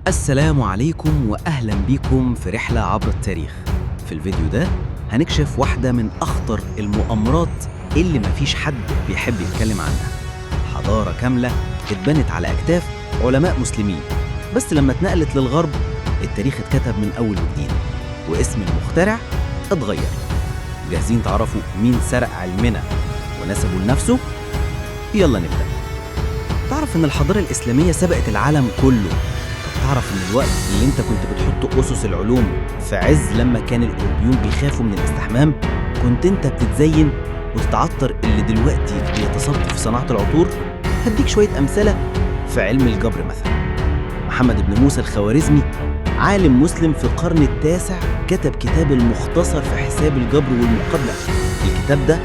السلام عليكم وأهلا بكم في رحلة عبر التاريخ. في الفيديو ده هنكشف واحدة من أخطر المؤامرات اللي مفيش حد بيحب يتكلم عنها. حضارة كاملة اتبنت على أكتاف علماء مسلمين، بس لما اتنقلت للغرب التاريخ اتكتب من أول وجديد واسم المخترع اتغير. جاهزين تعرفوا مين سرق علمنا ونسبه لنفسه؟ يلا نبدأ. تعرف إن الحضارة الإسلامية سبقت العالم كله. تعرف إن الوقت اللي أنت كنت بتحط أسس العلوم في عز لما كان الأوروبيون بيخافوا من الاستحمام، كنت أنت بتتزين وتتعطر اللي دلوقتي بيتصدر في صناعة العطور. هديك شوية أمثلة. في علم الجبر مثلا، محمد بن موسى الخوارزمي عالم مسلم في القرن التاسع كتب كتاب المختصر في حساب الجبر والمقابلة. الكتاب ده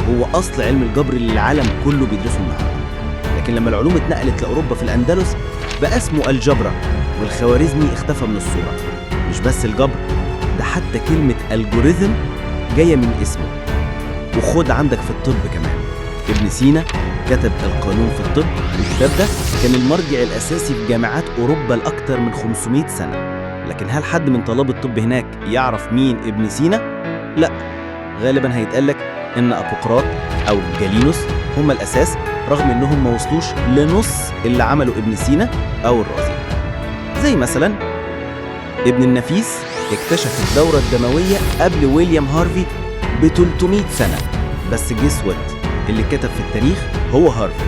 هو أصل علم الجبر اللي العالم كله بيدرسه النهارده. لكن لما العلوم اتنقلت لأوروبا في الأندلس بقى اسمه الجبرة، والخوارزمي اختفى من الصورة. مش بس الجبر، ده حتى كلمة الجوريزم جاية من اسمه. وخد عندك في الطب كمان، ابن سينا كتب القانون في الطب. الكتاب ده كان المرجع الأساسي في جامعات أوروبا لأكتر من 500 سنة. لكن هل حد من طلاب الطب هناك يعرف مين ابن سينا؟ لا، غالبا هيتقالك إن أبوقراط أو جالينوس هما الأساس، رغم إنهم ما وصلوش لنص اللي عمله ابن سينا أو الرازي. زي مثلا ابن النفيس اكتشف الدورة الدموية قبل ويليام هارفي ب 300 سنة، بس جسود اللي كتب في التاريخ هو هارفي.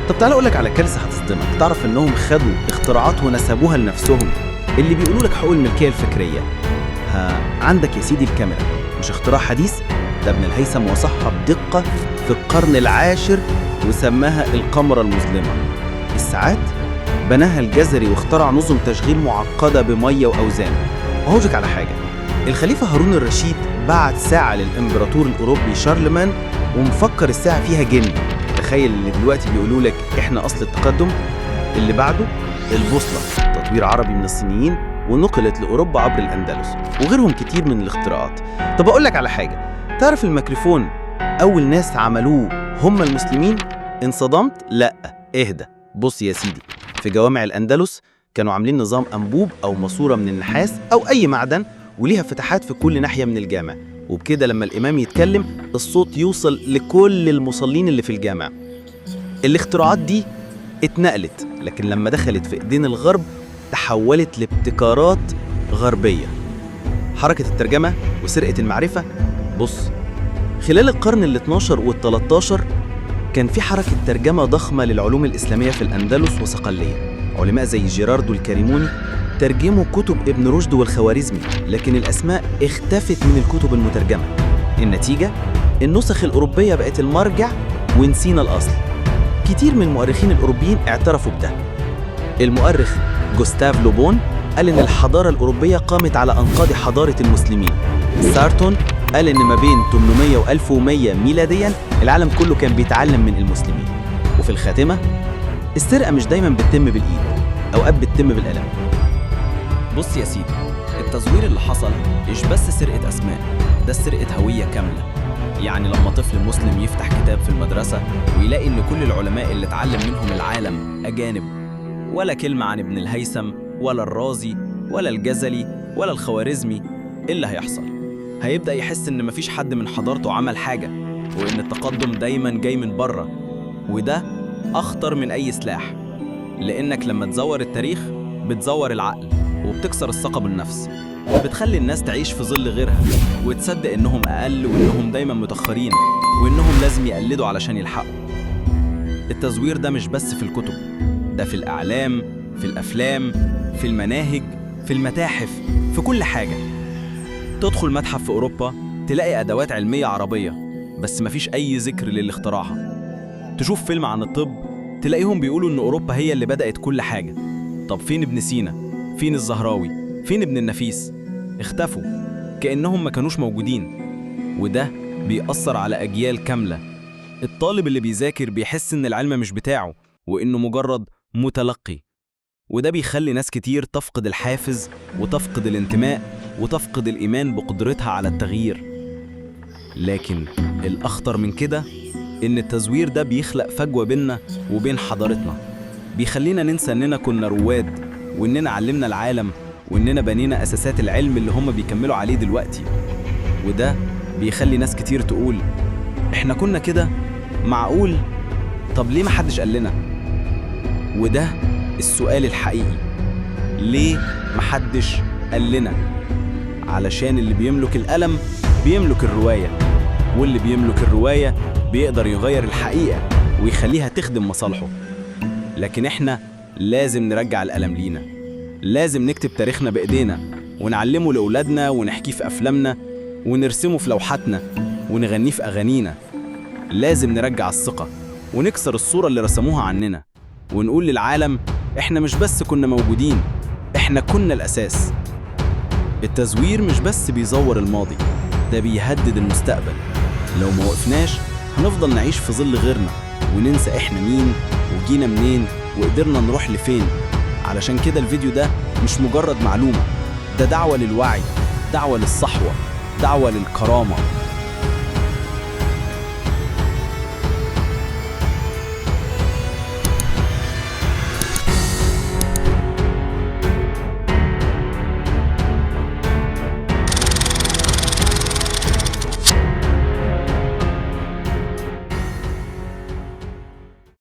طب تعال أقولك على كارثة هتصدمك. تعرف إنهم خدوا اختراعات ونسبوها لنفسهم، اللي بيقولوا لك حقوق الملكية الفكرية. عندك يا سيدي الكاميرا، مش اختراع حديث، ده ابن الهيثم وصفها بدقة في القرن العاشر وسماها القمرة المظلمة. الساعات بناها الجزري واخترع نظم تشغيل معقدة بمية وأوزان. وهقولك على حاجة، الخليفة هارون الرشيد بعت ساعة للإمبراطور الأوروبي شارلمان ومفكر الساعة فيها جن. تخيل اللي دلوقتي بيقولوا لك إحنا أصل التقدم. اللي بعده البوصلة، تطوير عربي من الصينيين ونقلت لأوروبا عبر الأندلس، وغيرهم كتير من الاختراعات. طب أقولك على حاجة، تعرف الميكروفون أول ناس عملوه هم المسلمين؟ انصدمت؟ لأ، اهدى. بص يا سيدي، في جوامع الأندلس كانوا عاملين نظام أنبوب أو ماسورة من النحاس أو أي معدن، وليها فتحات في كل ناحية من الجامع، وبكده لما الإمام يتكلم الصوت يوصل لكل المصلين اللي في الجامع. الاختراعات دي اتنقلت، لكن لما دخلت في إيدين الغرب تحولت لابتكارات غربية. حركة الترجمة وسرقة المعرفة. بص، خلال القرن ال12 وال13 كان في حركة ترجمة ضخمة للعلوم الإسلامية في الأندلس وصقلية. علماء زي جيراردو الكريموني ترجموا كتب ابن رشد والخوارزمي، لكن الأسماء اختفت من الكتب المترجمة. النتيجة، النسخ الأوروبية بقت المرجع ونسينا الأصل. كتير من المؤرخين الأوروبيين اعترفوا بده. المؤرخ جوستاف لوبون قال إن الحضارة الأوروبية قامت على أنقاض حضارة المسلمين. سارتون قال إن ما بين 800 و 1100 ميلادياً العالم كله كان بيتعلم من المسلمين. وفي الخاتمة، السرقة مش دايماً بتتم بالإيد، أوقات بتتم بالقلم. بص يا سيدي، التزوير اللي حصل مش بس سرقة أسماء، ده سرقة هوية كاملة. يعني لما طفل مسلم يفتح كتاب في المدرسة ويلاقي إن كل العلماء اللي اتعلم منهم العالم أجانب، ولا كلمة عن ابن الهيثم ولا الرازي ولا الجزري ولا الخوارزمي، إيه اللي هيحصل؟ هيبدأ يحس إن مفيش حد من حضارته عمل حاجة، وإن التقدم دايماً جاي من بره. وده أخطر من أي سلاح، لأنك لما تزور التاريخ بتزور العقل وبتكسر الثقة بالنفس، بتخلي الناس تعيش في ظل غيرها وتصدق إنهم أقل وإنهم دايماً متأخرين وإنهم لازم يقلدوا علشان يلحقوا. التزوير ده مش بس في الكتب، ده في الأعلام، في الأفلام، في المناهج، في المتاحف، في كل حاجة. تدخل متحف في أوروبا تلاقي أدوات علمية عربية بس مفيش أي ذكر للي اخترعها. تشوف فيلم عن الطب تلاقيهم بيقولوا إن أوروبا هي اللي بدأت كل حاجة. طب فين ابن سينا؟ فين الزهراوي؟ فين ابن النفيس؟ اختفوا كأنهم ما كانوش موجودين. وده بيأثر على أجيال كاملة. الطالب اللي بيذاكر بيحس إن العلم مش بتاعه وإنه مجرد متلقي، وده بيخلي ناس كتير تفقد الحافز وتفقد الانتماء وتفقد الإيمان بقدرتها على التغيير. لكن الأخطر من كده إن التزوير ده بيخلق فجوة بيننا وبين حضارتنا، بيخلينا ننسى إننا كنا رواد وإننا علمنا العالم، وإننا بنينا أساسات العلم اللي هم بيكملوا عليه دلوقتي. وده بيخلي ناس كتير تقول إحنا كنا كده، معقول؟ طب ليه محدش قال لنا؟ وده السؤال الحقيقي، ليه محدش قال لنا؟ علشان اللي بيملك القلم بيملك الرواية، واللي بيملك الرواية بيقدر يغير الحقيقة ويخليها تخدم مصالحه. لكن إحنا لازم نرجع القلم لينا، لازم نكتب تاريخنا بإيدينا ونعلمه لأولادنا ونحكيه في أفلامنا ونرسمه في لوحاتنا ونغنيه في أغانينا. لازم نرجع الثقة ونكسر الصورة اللي رسموها عننا ونقول للعالم إحنا مش بس كنا موجودين، إحنا كنا الأساس. التزوير مش بس بيزور الماضي، ده بيهدد المستقبل. لو ما وقفناش هنفضل نعيش في ظل غيرنا وننسى إحنا مين وجينا منين وقدرنا نروح لفين. علشان كده الفيديو ده مش مجرد معلومة، ده دعوة للوعي، دعوة للصحوة، دعوة للكرامة.